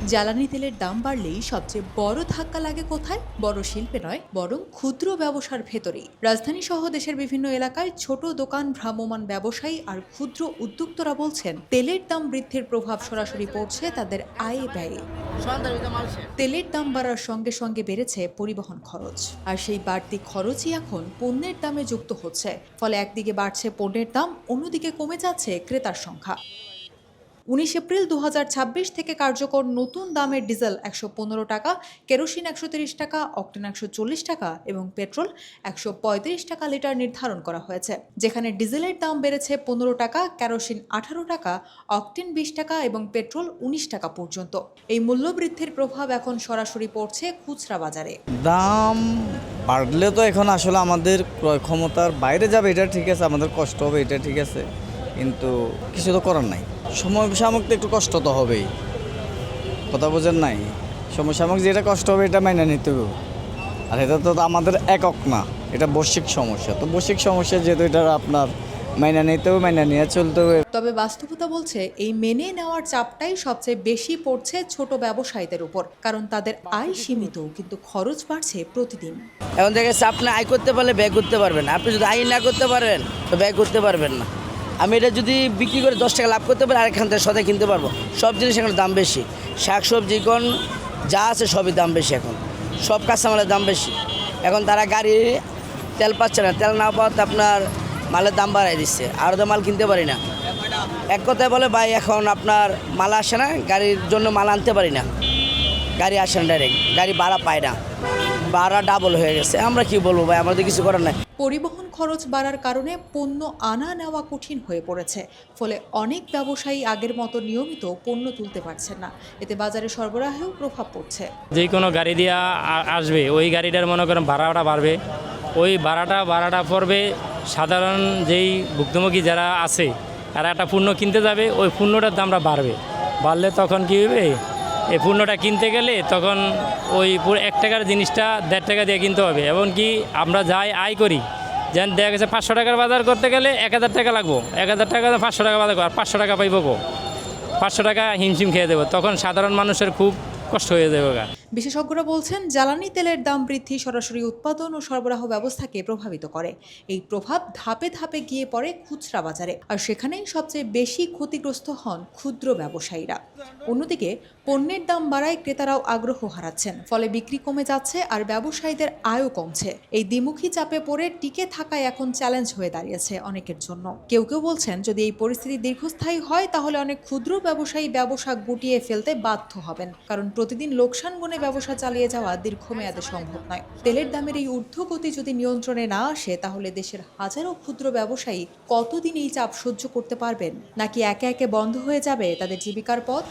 জ্বালানি তেলের দাম বাড়লেই সবচেয়ে বড় ধাক্কা লাগে কোথায়? বড় শিল্পে নয়, বরং ক্ষুদ্র ব্যবসার ভেতরেই। রাজধানী সহ দেশের বিভিন্ন এলাকায় ছোট দোকান, ভ্রাম্যমাণ ব্যবসায়ী আর ক্ষুদ্র উদ্যোক্তারা বলছেন তেলের দাম বৃদ্ধির প্রভাব সরাসরি পড়ছে তাদের আয়ে ব্যয়ে। তেলের দাম বাড়ার সঙ্গে সঙ্গে বেড়েছে পরিবহন খরচ, আর সেই বাড়তি খরচই এখন পণ্যের দামে যুক্ত হচ্ছে। ফলে একদিকে বাড়ছে পণ্যের দাম, অন্যদিকে কমে যাচ্ছে ক্রেতার সংখ্যা। ১৯ এপ্রিল ২০২৬ থেকে কার্যকর নতুন দামের ডিজেল ১১৫ টাকা, কেরোসিন ১৩০ টাকা, অকটেন ১৪০ টাকা এবং পেট্রোল ১৩৫ টাকা লিটার নির্ধারণ করা হয়েছে। যেখানে ডিজেলের দাম বেড়েছে ১৫ টাকা, কেরোসিন ১৮ টাকা, অকটেন ২০ টাকা এবং পেট্রোল ১৯ টাকা পর্যন্ত। এই মূল্যবৃদ্ধির প্রভাব এখন সরাসরি পড়ছে খুচরা বাজারে। দাম বাড়লে তো এখন আসলে আমাদের ক্রয় ক্ষমতার বাইরে যাবে, এটা ঠিক আছে, আমাদের কষ্ট হবে, এটা ঠিক আছে, কিন্তু কিছু তো করার নাই। সমসাময়িক তো একটু কষ্ট তো হবেই, কথা বোঝেন নাই? সমসাময়িক যেটা কষ্ট হবে এটা মাইনে নিতে হবে। আর এটা তো আমাদের একক না, এটা বৈশ্বিক সমস্যা। তো বৈশ্বিক সমস্যা যেহেতু এটা আপনার মাইনে নিতে হবে, মাইনে নিয়ে চলতে হবে। তবে বাস্তবতা বলছে এই মেনে নেওয়ার চাপটাই সবচেয়ে বেশি পড়ছে ছোট ব্যবসায়ীদের উপর, কারণ তাদের আয় সীমিত কিন্তু খরচ বাড়ছে প্রতিদিন। এখন থেকে আপনি আয় করতে পারলে ব্যয় করতে পারবেন, আপনি যদি আয় না করতে পারেন তো ব্যয় করতে পারবেন না। আমি এটা যদি বিক্রি করে 10 টাকা লাভ করতে পারি, আরেকখান থেকে সদাই কিনতে পারবো। সব জিনিস এখন দাম বেশি, শাকসবজি কোন যা আছে সবই দাম বেশি, এখন সব কাঁচামালের দাম বেশি। এখন তারা গাড়ি তেল পাচ্ছে না, তেল না পাওয়াতে আপনার মালের দাম বাড়াই দিচ্ছে, আরও তো মাল কিনতে পারি না। এক কথায় বলে ভাই এখন আপনার মাল আসে না, গাড়ির জন্য মাল আনতে পারি না, গাড়ি আসে না, ডাইরেক্ট গাড়ি ভাড়া পায় না, ভাড়া ডাবল হয়ে গেছে। আমরা কি বলবো ভাই, আমাদের কিছু করার নাই। পরিবহন খরচ বাড়ার কারণে পণ্য আনা নেওয়া কঠিন হয়ে পড়েছে। ফলে অনেক ব্যবসায়ী আগের মতো নিয়মিত পণ্য তুলতে পারছেন না। এতে বাজারে সরবরাহেও প্রভাব পড়ছে। যে কোনো গাড়ি দিয়ে আসবে, ওই গাড়িটার মনে করেন ভাড়াটা বাড়বে, ওই ভাড়াটা পড়বে সাধারণ যেই ভুক্তভোগী যারা আছে তারা একটা পণ্য কিনতে যাবে, ওই পণ্যটার দামটা বাড়লে তখন কী হবে, এই পণ্যটা কিনতে গেলে তখন ওই পুরো ১ টাকার জিনিসটা ১.৫ টাকা দিয়ে কিনতে হবে। এমনকি আমরা যাই আয় করি, যেন দেখা গেছে ৫০০ টাকার বাজার করতে গেলে ১,০০০ টাকা লাগবো, ১,০০০ টাকা ৫০০ টাকা বাজার আর ৫০০ টাকা পাইব, ৫০০ টাকা হিমশিম খেয়ে দেবো, তখন সাধারণ মানুষের খুব কষ্ট হয়ে যাবে। বিশেষজ্ঞরা বলছেন জ্বালানি তেলের দাম বৃদ্ধি সরাসরি উৎপাদন ও সরবরাহ ব্যবস্থাকে প্রভাবিত করে। এই প্রভাব ধাপে ধাপে গিয়ে পড়ে খুচরা বাজারে, আর সেখানেই সবচেয়ে বেশি ক্ষতিগ্রস্ত হন ক্ষুদ্র ব্যবসায়ীরা। অন্যদিকে পণ্যের দাম বাড়ায় ক্রেতারাও আগ্রহ হারাচ্ছেন, ফলে বিক্রি কমে যাচ্ছে আর ব্যবসায়ীদের আয়ও কমছে। এই দ্বিমুখী চাপে পড়ে টিকে থাকায় এখন চ্যালেঞ্জ হয়ে দাঁড়িয়েছে অনেকের জন্য। কেউ কেউ বলছেন যদি এই পরিস্থিতি দীর্ঘস্থায়ী হয় তাহলে অনেক ক্ষুদ্র ব্যবসায়ী ব্যবসা গুটিয়ে ফেলতে বাধ্য হবেন, কারণ প্রতিদিন লোকসান গুণে ব্যবসা চালিয়ে যাওয়া দীর্ঘমেয়াদে সম্ভব নয়। তেলের দামের এই ঊর্ধ্বগতি যদি নিয়ন্ত্রণে না আসে তাহলে দেশের হাজারো ক্ষুদ্র ব্যবসায়ী কতদিন এই চাপ সহ্য করতে পারবেন? নাকি একে একে বন্ধ হয়ে যাবে তাদের জীবিকার পথ?